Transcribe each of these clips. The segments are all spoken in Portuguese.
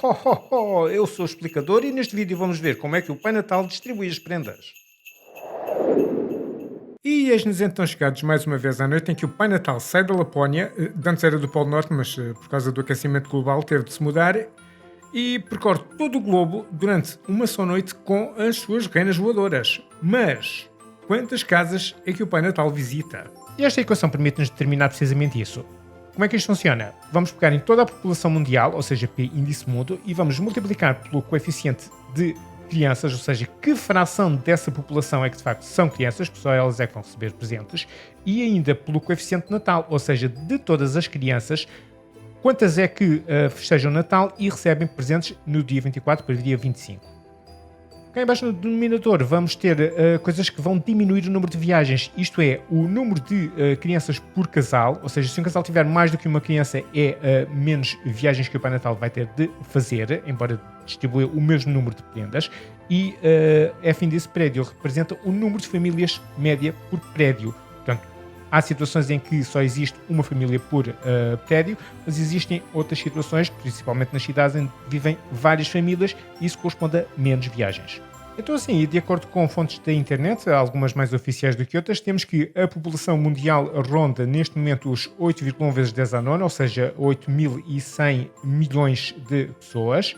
Ho, ho, ho! Eu sou o explicador e neste vídeo vamos ver como é que o Pai Natal distribui as prendas. E eis-nos então chegados mais uma vez à noite em que o Pai Natal sai da Lapónia, de antes era do Polo Norte, mas por causa do aquecimento global teve de se mudar, e percorre todo o globo durante uma só noite com as suas renas voadoras. Mas quantas casas é que o Pai Natal visita? E esta equação permite-nos determinar precisamente isso. Como é que isto funciona? Vamos pegar em toda a população mundial, ou seja, P índice mundo, e vamos multiplicar pelo coeficiente de crianças, ou seja, que fração dessa população é que de facto são crianças, porque só elas é que vão receber presentes, e ainda pelo coeficiente de Natal, ou seja, de todas as crianças, quantas é que festejam Natal e recebem presentes no dia 24 para o dia 25. Cá em baixo no denominador vamos ter coisas que vão diminuir o número de viagens, isto é, o número de crianças por casal, ou seja, se um casal tiver mais do que uma criança é menos viagens que o Pai Natal vai ter de fazer, embora distribua o mesmo número de prendas, e F desse prédio representa o número de famílias média por prédio. Portanto, há situações em que só existe uma família por prédio, mas existem outras situações, principalmente nas cidades, em que vivem várias famílias e isso corresponde a menos viagens. Então assim, de acordo com fontes da internet, algumas mais oficiais do que outras, temos que a população mundial ronda neste momento os 8,1 vezes 10 à nona, ou seja, 8.100 milhões de pessoas,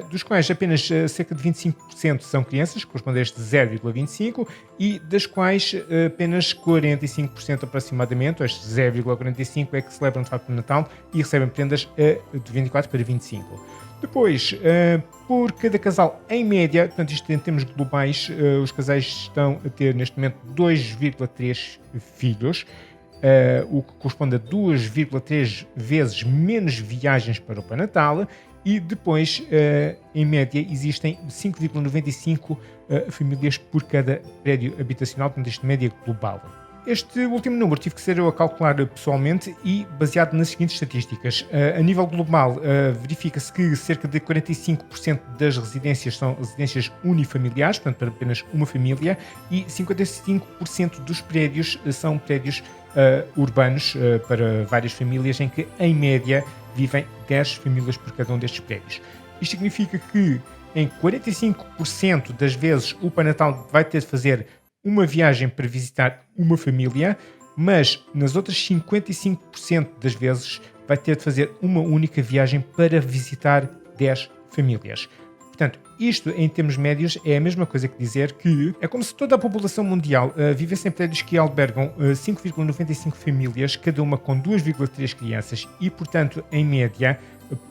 dos quais apenas cerca de 25% são crianças, corresponde a este 0,25%, e das quais apenas 45% aproximadamente, este 0,45% é que celebram de facto o Natal e recebem prendas de 24 para 25. Depois, por cada casal, em média, portanto isto em termos globais, os casais estão a ter neste momento 2,3 filhos, o que corresponde a 2,3 vezes menos viagens para o Pai Natal. E depois, em média, existem 5,95 famílias por cada prédio habitacional, portanto, isto média global. Este último número tive que ser eu a calcular pessoalmente e baseado nas seguintes estatísticas. A nível global, verifica-se que cerca de 45% das residências são residências unifamiliares, portanto, para apenas uma família, e 55% dos prédios são prédios urbanos para várias famílias, em que, em média, vivem 10 famílias por cada um destes prédios. Isto significa que em 45% das vezes o Pai Natal vai ter de fazer uma viagem para visitar uma família, mas nas outras 55% das vezes vai ter de fazer uma única viagem para visitar 10 famílias. Portanto, isto em termos médios é a mesma coisa que dizer que é como se toda a população mundial vivesse em prédios que albergam 5,95 famílias, cada uma com 2,3 crianças e, portanto, em média,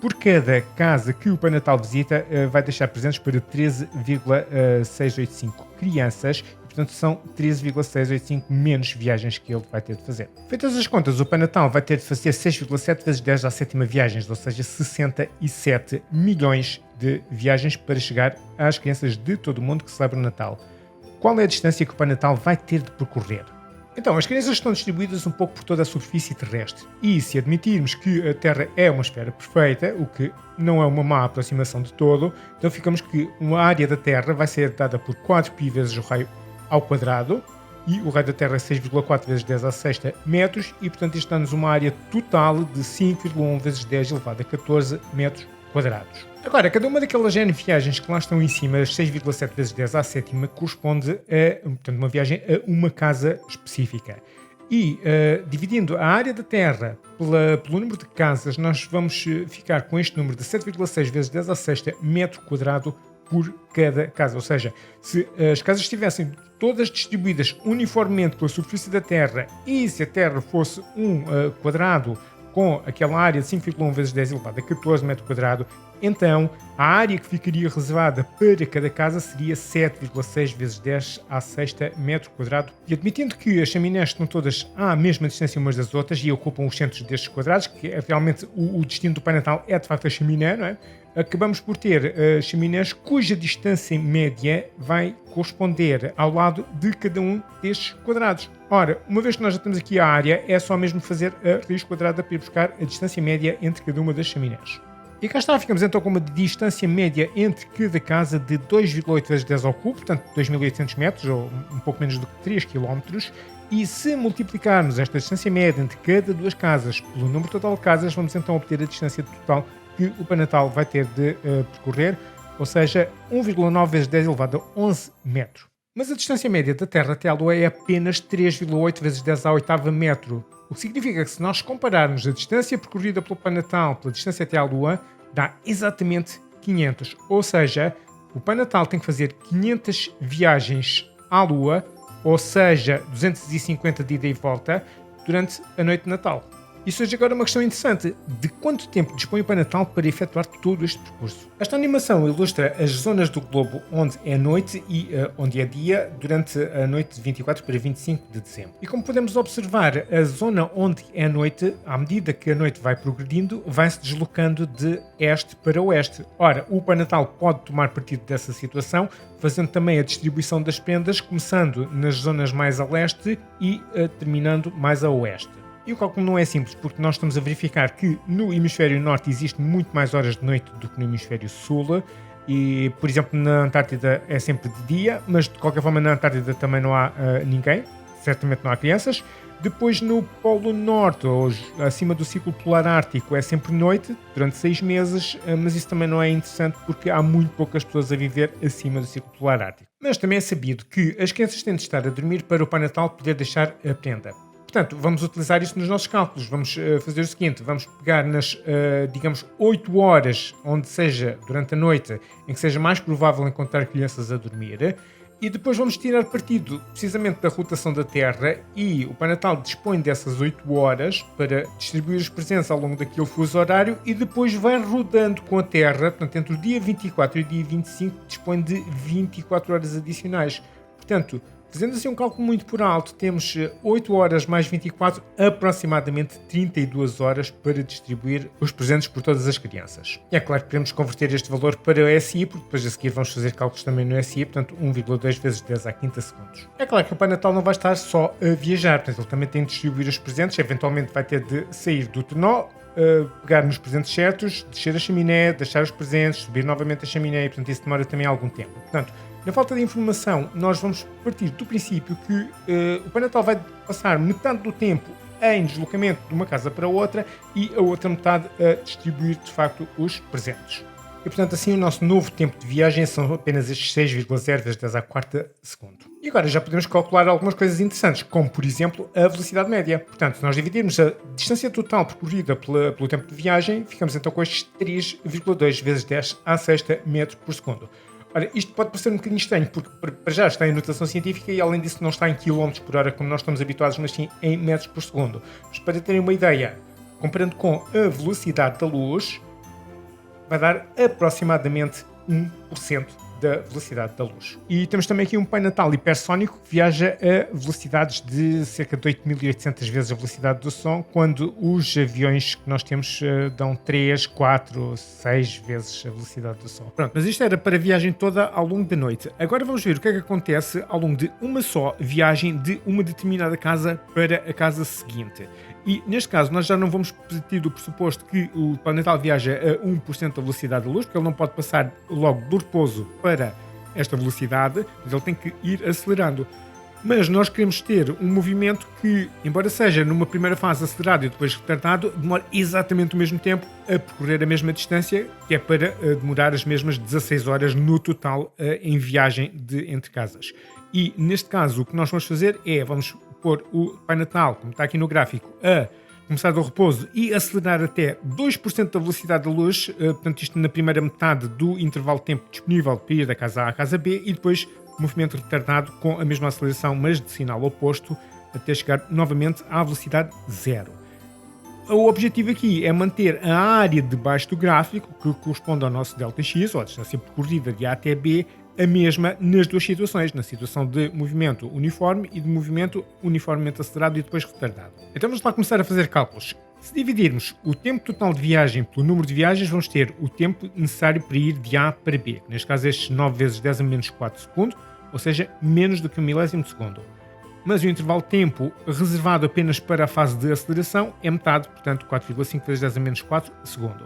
por cada casa que o Pai Natal visita, vai deixar presentes para 13,685 crianças. Portanto, são 13,685 menos viagens que ele vai ter de fazer. Feitas as contas, o Pai Natal vai ter de fazer 6,7 vezes 10 à sétima viagens, ou seja, 67 milhões de viagens para chegar às crianças de todo o mundo que celebram o Natal. Qual é a distância que o Pai Natal vai ter de percorrer? Então, as crianças estão distribuídas um pouco por toda a superfície terrestre. E se admitirmos que a Terra é uma esfera perfeita, o que não é uma má aproximação de todo, então ficamos que uma área da Terra vai ser dada por 4π vezes o raio ao quadrado, e o raio da Terra é 6,4 vezes 10 à sexta metros, e portanto isto dá-nos uma área total de 5,1 vezes 10 elevado a 14 metros quadrados. Agora, cada uma daquelas N viagens que lá estão em cima, 6,7 vezes 10 à sétima, corresponde a, portanto, uma viagem a uma casa específica. E, dividindo a área da Terra pelo número de casas, nós vamos ficar com este número de 7,6 vezes 10 à sexta metro quadrado por cada casa. Ou seja, se as casas estivessem todas distribuídas uniformemente pela superfície da Terra e se a Terra fosse um quadrado com aquela área de 5,1 vezes 10 elevado a 14 metro quadrado, então a área que ficaria reservada para cada casa seria 7,6 vezes 10 à sexta metro quadrado. E admitindo que as chaminés estão todas à mesma distância umas das outras e ocupam os centros destes quadrados, que é realmente o destino do Pai Natal é de facto a chaminé, não é? Acabamos por ter chaminés cuja distância média vai corresponder ao lado de cada um destes quadrados. Ora, uma vez que nós já temos aqui a área, é só mesmo fazer a raiz quadrada para ir buscar a distância média entre cada uma das chaminés. E cá está, ficamos então com uma distância média entre cada casa de 2,8 vezes 10 ao cubo, portanto 2.800 metros, ou um pouco menos do que 3 km, e se multiplicarmos esta distância média entre cada duas casas pelo número total de casas, vamos então obter a distância total que o Pai Natal vai ter de percorrer, ou seja, 1,9 vezes 10 elevado a 11 metros. Mas a distância média da Terra até à Lua é apenas 3,8 vezes 10 à oitava metro, o que significa que se nós compararmos a distância percorrida pelo Pai Natal pela distância até à Lua, dá exatamente 500, ou seja, o Pai Natal tem que fazer 500 viagens à Lua, ou seja, 250 de ida e volta, durante a noite de Natal. E surge agora uma questão interessante: de quanto tempo dispõe o Pai Natal para efetuar todo este percurso? Esta animação ilustra as zonas do globo onde é noite e onde é dia durante a noite de 24 para 25 de dezembro. E como podemos observar, a zona onde é noite, à medida que a noite vai progredindo, vai-se deslocando de este para oeste. Ora, o Pai Natal pode tomar partido dessa situação, fazendo também a distribuição das prendas, começando nas zonas mais a leste e terminando mais a oeste. E o cálculo não é simples, porque nós estamos a verificar que no hemisfério norte existe muito mais horas de noite do que no hemisfério sul, e, por exemplo, na Antártida é sempre de dia, mas de qualquer forma na Antártida também não há ninguém, certamente não há crianças. Depois no Polo Norte, ou acima do ciclo polar ártico, é sempre noite, durante 6 meses, mas isso também não é interessante porque há muito poucas pessoas a viver acima do ciclo polar ártico. Mas também é sabido que as crianças têm de estar a dormir para o Pai Natal poder deixar a prenda. Portanto, vamos utilizar isso nos nossos cálculos. Vamos fazer o seguinte: vamos pegar nas, digamos, 8 horas, onde seja durante a noite, em que seja mais provável encontrar crianças a dormir, e depois vamos tirar partido precisamente da rotação da Terra, e o Pai Natal dispõe dessas 8 horas para distribuir os presentes ao longo daquele fuso horário, e depois vai rodando com a Terra. Portanto, entre o dia 24 e o dia 25 dispõe de 24 horas adicionais. Portanto, fazendo assim um cálculo muito por alto, temos 8 horas mais 24, aproximadamente 32 horas para distribuir os presentes por todas as crianças. E é claro que podemos converter este valor para o SI, porque depois a seguir vamos fazer cálculos também no SI, portanto 1,2 vezes 10 à quinta segundos. É claro que o Pai Natal não vai estar só a viajar, portanto ele também tem de distribuir os presentes, eventualmente vai ter de sair do trenó, pegar nos presentes certos, descer a chaminé, deixar os presentes, subir novamente a chaminé, e portanto isso demora também algum tempo. Portanto, na falta de informação, nós vamos partir do princípio que o Pai Natal vai passar metade do tempo em deslocamento de uma casa para outra e a outra metade a distribuir de facto os presentes. E portanto assim o nosso novo tempo de viagem são apenas estes 6,0 vezes 10 à quarta segundo. E agora já podemos calcular algumas coisas interessantes, como por exemplo a velocidade média. Portanto, se nós dividirmos a distância total percorrida pelo tempo de viagem, ficamos então com estes 3,2 vezes 10 à sexta metros por segundo. Ora, isto pode parecer um bocadinho estranho, porque para já está em notação científica e além disso não está em km por hora como nós estamos habituados, mas sim em metros por segundo. Mas para terem uma ideia, comparando com a velocidade da luz, vai dar aproximadamente 1% da velocidade da luz. E temos também aqui um Pai Natal hipersónico que viaja a velocidades de cerca de 8.800 vezes a velocidade do som, quando os aviões que nós temos dão 3, 4, 6 vezes a velocidade do som. Pronto, mas isto era para a viagem toda ao longo da noite. Agora vamos ver o que é que acontece ao longo de uma só viagem de uma determinada casa para a casa seguinte. E neste caso nós já não vamos partir do pressuposto que o Pai Natal viaja a 1% da velocidade da luz, porque ele não pode passar logo do repouso para esta velocidade, mas ele tem que ir acelerando. Mas nós queremos ter um movimento que, embora seja numa primeira fase acelerado e depois retardado, demora exatamente o mesmo tempo a percorrer a mesma distância, que é para demorar as mesmas 16 horas no total em viagem entre casas. E neste caso o que nós vamos fazer é, vamos pôr o Pai Natal, como está aqui no gráfico, a começar do repouso e acelerar até 2% da velocidade da luz, portanto isto na primeira metade do intervalo de tempo disponível para ir da casa A à casa B, e depois movimento retardado com a mesma aceleração, mas de sinal oposto, até chegar novamente à velocidade zero. O objetivo aqui é manter a área debaixo do gráfico, que corresponde ao nosso ΔX, ou a distância percorrida de A até B, a mesma nas duas situações, na situação de movimento uniforme e de movimento uniformemente acelerado e depois retardado. Então vamos lá começar a fazer cálculos. Se dividirmos o tempo total de viagem pelo número de viagens, vamos ter o tempo necessário para ir de A para B, neste caso estes 9 vezes 10 a menos 4 segundos, ou seja, menos do que um milésimo de segundo. Mas o intervalo de tempo reservado apenas para a fase de aceleração é metade, portanto 4,5 vezes 10 a menos 4 segundo.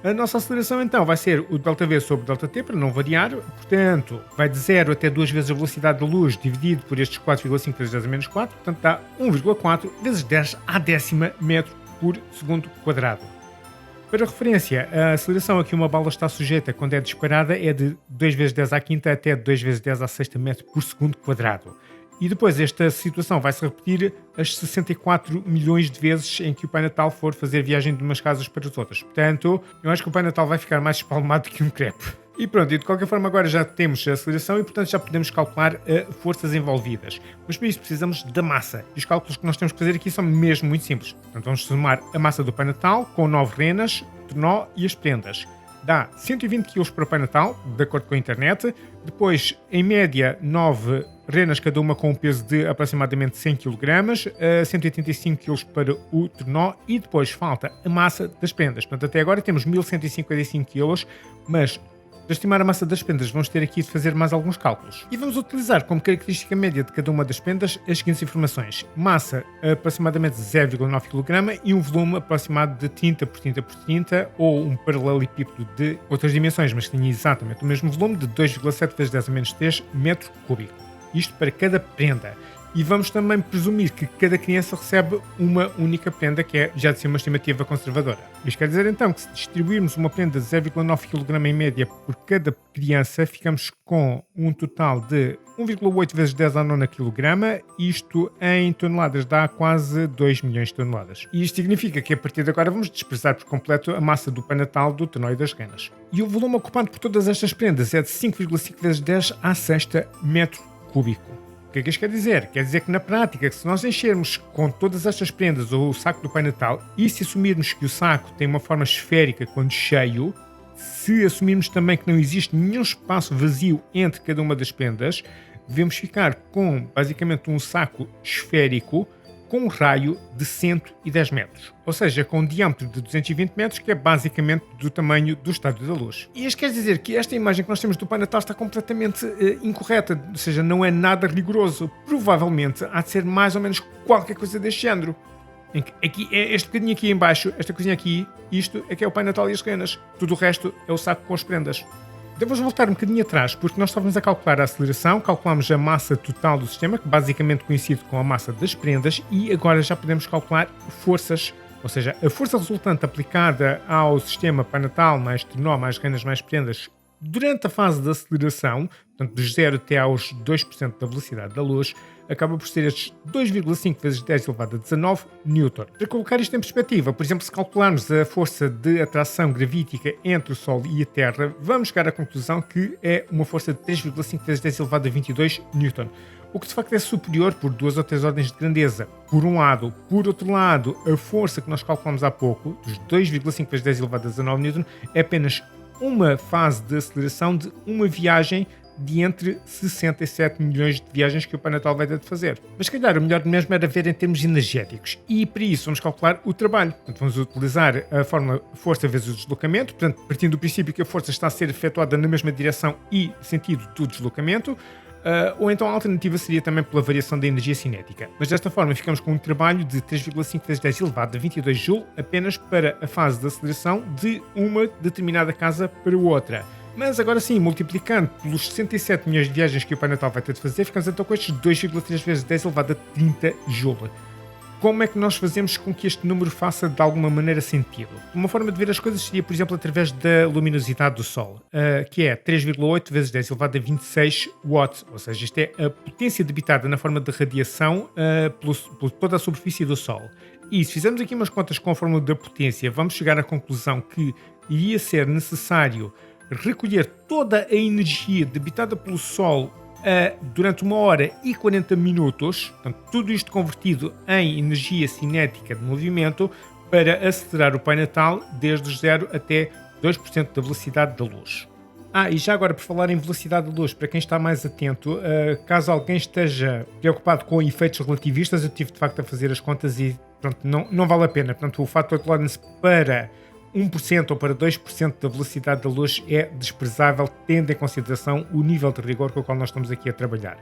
A nossa aceleração então vai ser o ΔV sobre ΔT, para não variar, portanto vai de 0 até 2 vezes a velocidade da luz dividido por estes 4,5 vezes 10 a menos 4, portanto dá 1,4 vezes 10 à décima metro por segundo quadrado. Para referência, a aceleração a que uma bala está sujeita quando é disparada é de 2 vezes 10 à quinta até 2 vezes 10 à sexta metro por segundo quadrado. E depois esta situação vai se repetir as 64 milhões de vezes em que o Pai Natal for fazer viagem de umas casas para as outras. Portanto, eu acho que o Pai Natal vai ficar mais espalmado que um crepe. E pronto, e de qualquer forma agora já temos a aceleração e portanto já podemos calcular forças envolvidas. Mas para isso precisamos da massa. E os cálculos que nós temos que fazer aqui são mesmo muito simples. Portanto vamos somar a massa do Pai Natal com 9 renas, trenó e as prendas. Dá 120 kg para o Pai Natal, de acordo com a internet. Depois, em média, 9 renas, cada uma com um peso de aproximadamente 100 kg, 185 kg para o trenó e depois falta a massa das prendas. Portanto, até agora temos 1155 kg, mas para estimar a massa das prendas vamos ter aqui de fazer mais alguns cálculos. E vamos utilizar como característica média de cada uma das prendas as seguintes informações. Massa aproximadamente 0,9 kg e um volume aproximado de 30 por 30 por 30 ou um paralelepípedo de outras dimensões, mas que tenha exatamente o mesmo volume de 2,7 vezes 10 a menos 3 metros cúbicos. Isto para cada prenda. E vamos também presumir que cada criança recebe uma única prenda, que é já de ser uma estimativa conservadora. Isto quer dizer então que se distribuirmos uma prenda de 0,9 kg em média por cada criança, ficamos com um total de 1,8 vezes 10 à nona kg, isto em toneladas dá quase 2 milhões de toneladas. E isto significa que a partir de agora vamos desprezar por completo a massa do Pai Natal, do trenó e das renas. E o volume ocupado por todas estas prendas é de 5,5 vezes 10 à sexta metro cúbico. O que é que isto quer dizer? Quer dizer que na prática, se nós enchermos com todas estas prendas o saco do Pai Natal e se assumirmos que o saco tem uma forma esférica quando cheio, se assumirmos também que não existe nenhum espaço vazio entre cada uma das prendas, devemos ficar com basicamente um saco esférico com um raio de 110 metros, ou seja, com um diâmetro de 220 metros, que é basicamente do tamanho do Estádio da Luz. E isto quer dizer que esta imagem que nós temos do Pai Natal está completamente incorreta, ou seja, não é nada rigoroso. Provavelmente há de ser mais ou menos qualquer coisa deste género. Aqui, este bocadinho aqui em baixo, esta coisinha aqui, isto é que é o Pai Natal e as renas. Tudo o resto é o saco com as prendas. Então vamos voltar um bocadinho atrás, porque nós estávamos a calcular a aceleração, calculamos a massa total do sistema, que basicamente coincide com a massa das prendas, e agora já podemos calcular forças, ou seja, a força resultante aplicada ao sistema Pai Natal, mais trenó, mais renas, mais prendas, durante a fase de aceleração, portanto dos 0 até aos 2% da velocidade da luz, acaba por ser estes 2,5 vezes 10 elevado a 19 Newton. Para colocar isto em perspectiva, por exemplo, se calcularmos a força de atração gravítica entre o Sol e a Terra, vamos chegar à conclusão que é uma força de 3,5 vezes 10 elevado a 22 Newton. O que de facto é superior por 2 ou 3 ordens de grandeza. Por um lado. Por outro lado, a força que nós calculamos há pouco, dos 2,5 vezes 10 elevado a 19 Newton, é apenas uma fase de aceleração de uma viagem de entre 67 milhões de viagens que o Pai Natal vai ter de fazer. Mas se calhar o melhor mesmo era ver em termos energéticos. E para isso vamos calcular o trabalho. Portanto, vamos utilizar a fórmula força vezes o deslocamento. Portanto, partindo do princípio que a força está a ser efetuada na mesma direção e sentido do deslocamento. Ou então a alternativa seria também pela variação da energia cinética. Mas desta forma ficamos com um trabalho de 3,5 vezes 10 elevado a 22 Joule apenas para a fase de aceleração de uma determinada casa para outra. Mas agora sim, multiplicando pelos 67 milhões de viagens que o Pai Natal vai ter de fazer, ficamos então com estes 2,3 vezes 10 elevado a 30 Joule. Como é que nós fazemos com que este número faça de alguma maneira sentido? Uma forma de ver as coisas seria, por exemplo, através da luminosidade do Sol, que é 3,8 vezes 10 elevado a 26 watts, ou seja, isto é a potência debitada na forma de radiação por toda a superfície do Sol. E se fizermos aqui umas contas com a fórmula da potência, vamos chegar à conclusão que iria ser necessário recolher toda a energia debitada pelo Sol durante 1 hora e 40 minutos, portanto, tudo isto convertido em energia cinética de movimento, para acelerar o Pai Natal desde os 0 até 2% da velocidade da luz. E já agora, por falar em velocidade da luz, para quem está mais atento, caso alguém esteja preocupado com efeitos relativistas, eu tive de facto a fazer as contas e pronto, não vale a pena. Portanto, o fator de Lorentz para 1% ou para 2% da velocidade da luz é desprezável, tendo em consideração o nível de rigor com o qual nós estamos aqui a trabalhar.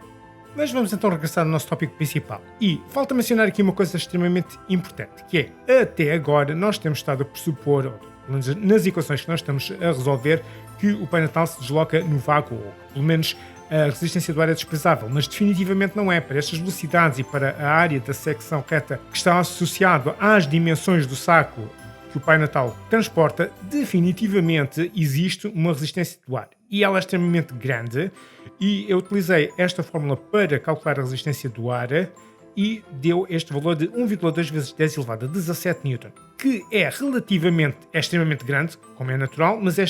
Mas vamos então regressar ao nosso tópico principal. E falta mencionar aqui uma coisa extremamente importante, que é, até agora, nós temos estado a pressupor, ou pelo menos nas equações que nós estamos a resolver, que o Pai Natal se desloca no vácuo, ou pelo menos a resistência do ar é desprezável, mas definitivamente não é. Para estas velocidades e para a área da secção reta que está associado às dimensões do saco, que o Pai Natal transporta, definitivamente existe uma resistência do ar. E ela é extremamente grande, e eu utilizei esta fórmula para calcular a resistência do ar e deu este valor de 1,2 vezes 10 elevado a 17 Newton, que é extremamente grande, como é natural, mas é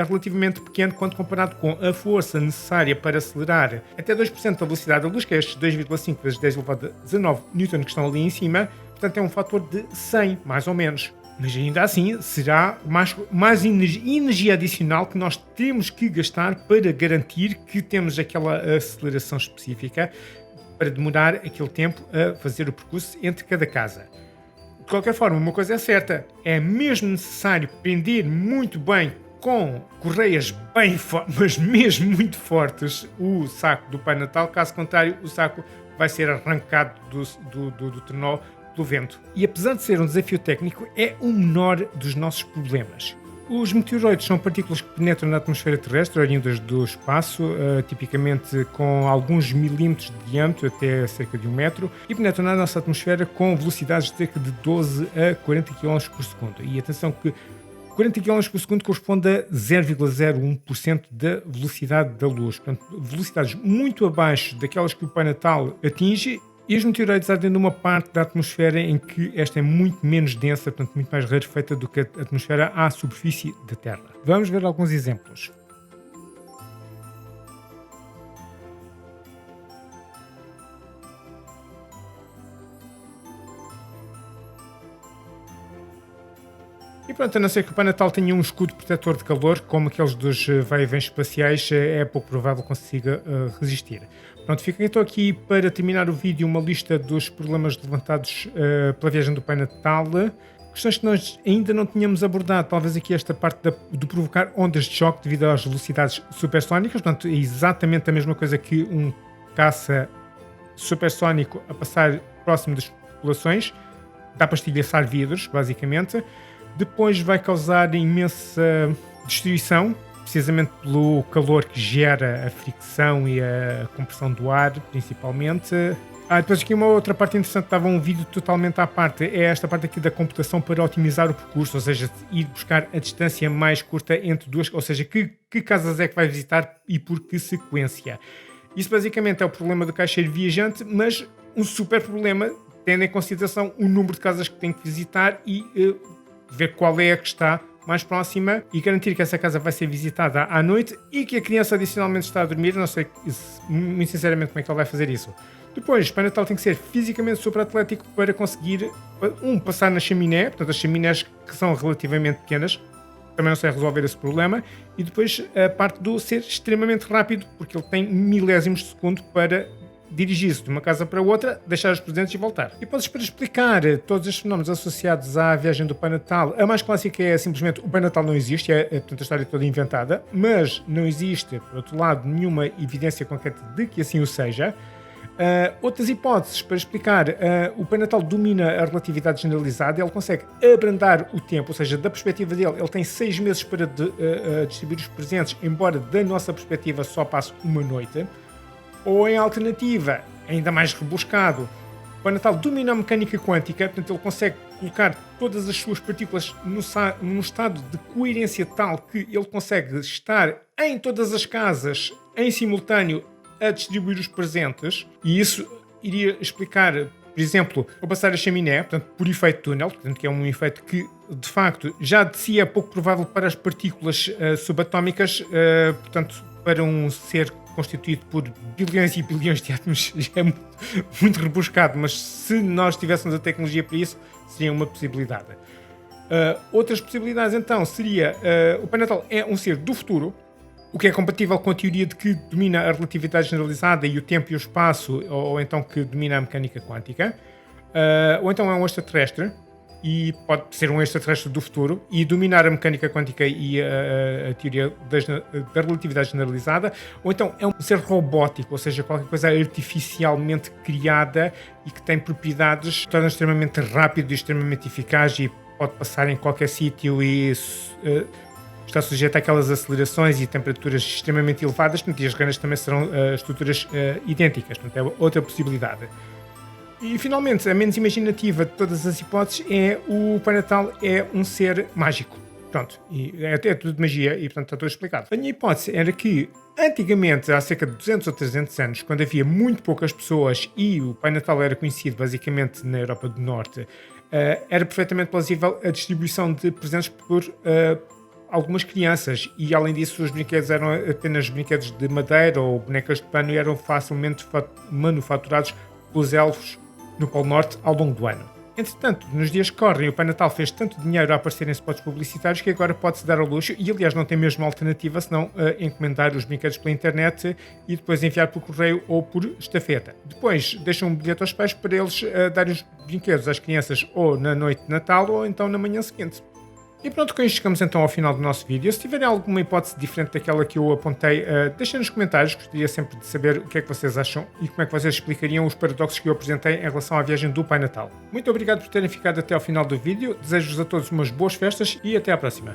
relativamente pequeno quando comparado com a força necessária para acelerar até 2% da velocidade da luz, que é estes 2,5 vezes 10 elevado a 19 Newton que estão ali em cima. Portanto, é um fator de 100, mais ou menos. Mas ainda assim, será mais energia adicional que nós temos que gastar para garantir que temos aquela aceleração específica para demorar aquele tempo a fazer o percurso entre cada casa. De qualquer forma, uma coisa é certa, é mesmo necessário prender muito bem com correias bem fortes, mas mesmo muito fortes, o saco do Pai Natal, caso contrário, o saco vai ser arrancado do trenó pelo vento. E apesar de ser um desafio técnico, é o menor dos nossos problemas. Os meteoroides são partículas que penetram na atmosfera terrestre, oriundas do espaço, tipicamente com alguns milímetros de diâmetro, até cerca de 1 metro, e penetram na nossa atmosfera com velocidades de cerca de 12 a 40 km por segundo. E atenção que 40 km por segundo corresponde a 0,01% da velocidade da luz. Portanto, velocidades muito abaixo daquelas que o Pai Natal atinge. E os meteoroides ardem numa parte da atmosfera em que esta é muito menos densa, portanto muito mais rarefeita do que a atmosfera à superfície da Terra. Vamos ver alguns exemplos. E pronto, a não ser que o Pai Natal tenha um escudo protetor de calor, como aqueles dos vai-e-vens espaciais, é pouco provável que consiga resistir. Pronto, fica então aqui para terminar o vídeo uma lista dos problemas levantados pela viagem do Pai Natal. Questões que nós ainda não tínhamos abordado, talvez aqui esta parte de provocar ondas de choque devido às velocidades supersónicas. Portanto, é exatamente a mesma coisa que um caça supersónico a passar próximo das populações. Dá para estilhaçar vidros, basicamente. Depois vai causar imensa destruição, precisamente pelo calor que gera a fricção e a compressão do ar, principalmente. Depois aqui uma outra parte interessante, estava um vídeo totalmente à parte, é esta parte aqui da computação para otimizar o percurso, ou seja, ir buscar a distância mais curta entre duas, ou seja, que casas é que vai visitar e por que sequência. Isso basicamente é o problema do caixeiro viajante, mas um super problema, tendo em consideração o número de casas que tem que visitar e ver qual é a que está mais próxima e garantir que essa casa vai ser visitada à noite e que a criança adicionalmente está a dormir. Não sei muito sinceramente como é que ele vai fazer isso. Depois, o Pai Natal tem que ser fisicamente super atlético para conseguir, passar na chaminé, portanto as chaminés que são relativamente pequenas, também não sei resolver esse problema, e depois a parte do ser extremamente rápido, porque ele tem milésimos de segundo para dirigir-se de uma casa para outra, deixar os presentes e voltar. E para explicar todos estes fenómenos associados à viagem do Pai Natal, a mais clássica é simplesmente o Pai Natal não existe, portanto a história toda inventada, mas não existe, por outro lado, nenhuma evidência concreta de que assim o seja. Outras hipóteses para explicar, o Pai Natal domina a relatividade generalizada, ele consegue abrandar o tempo, ou seja, da perspectiva dele, ele tem 6 meses para distribuir os presentes, embora da nossa perspectiva só passe uma noite. Ou em alternativa, ainda mais rebuscado, o Pai Natal domina a mecânica quântica, portanto ele consegue colocar todas as suas partículas num estado de coerência tal que ele consegue estar em todas as casas em simultâneo a distribuir os presentes, e isso iria explicar, por exemplo, ao passar a chaminé, portanto, por efeito túnel, portanto, que é um efeito que, de facto, já de si é pouco provável para as partículas subatómicas, portanto, para um ser constituído por bilhões e bilhões de átomos é muito rebuscado, mas se nós tivéssemos a tecnologia para isso, seria uma possibilidade. Outras possibilidades, então, seria o Pai Natal é um ser do futuro, o que é compatível com a teoria de que domina a relatividade generalizada e o tempo e o espaço, ou então que domina a mecânica quântica, ou então é um extraterrestre, e pode ser um extraterrestre do futuro e dominar a mecânica quântica e a teoria da relatividade generalizada, ou então é um ser robótico, ou seja, qualquer coisa artificialmente criada e que tem propriedades que torna extremamente rápido e extremamente eficaz e pode passar em qualquer sítio e está sujeito àquelas acelerações e temperaturas extremamente elevadas, portanto, e as renas também serão estruturas idênticas, portanto é outra possibilidade. E finalmente, a menos imaginativa de todas as hipóteses é o Pai Natal é um ser mágico. Pronto, e é tudo de magia e portanto está tudo explicado. A minha hipótese era que antigamente, há cerca de 200 ou 300 anos, quando havia muito poucas pessoas e o Pai Natal era conhecido basicamente na Europa do Norte, era perfeitamente plausível a distribuição de presentes por algumas crianças e além disso os brinquedos eram apenas brinquedos de madeira ou bonecas de pano e eram facilmente manufaturados pelos elfos no Polo Norte ao longo do ano. Entretanto, nos dias que correm, o Pai Natal fez tanto dinheiro a aparecer em spots publicitários que agora pode-se dar ao luxo e, aliás, não tem mesmo alternativa senão encomendar os brinquedos pela internet e depois enviar por correio ou por estafeta. Depois, deixam um bilhete aos pais para eles darem os brinquedos às crianças ou na noite de Natal ou então na manhã seguinte. E pronto, com isto chegamos então ao final do nosso vídeo. Se tiverem alguma hipótese diferente daquela que eu apontei, deixem nos comentários, gostaria sempre de saber o que é que vocês acham e como é que vocês explicariam os paradoxos que eu apresentei em relação à viagem do Pai Natal. Muito obrigado por terem ficado até ao final do vídeo, desejo-vos a todos umas boas festas e até à próxima.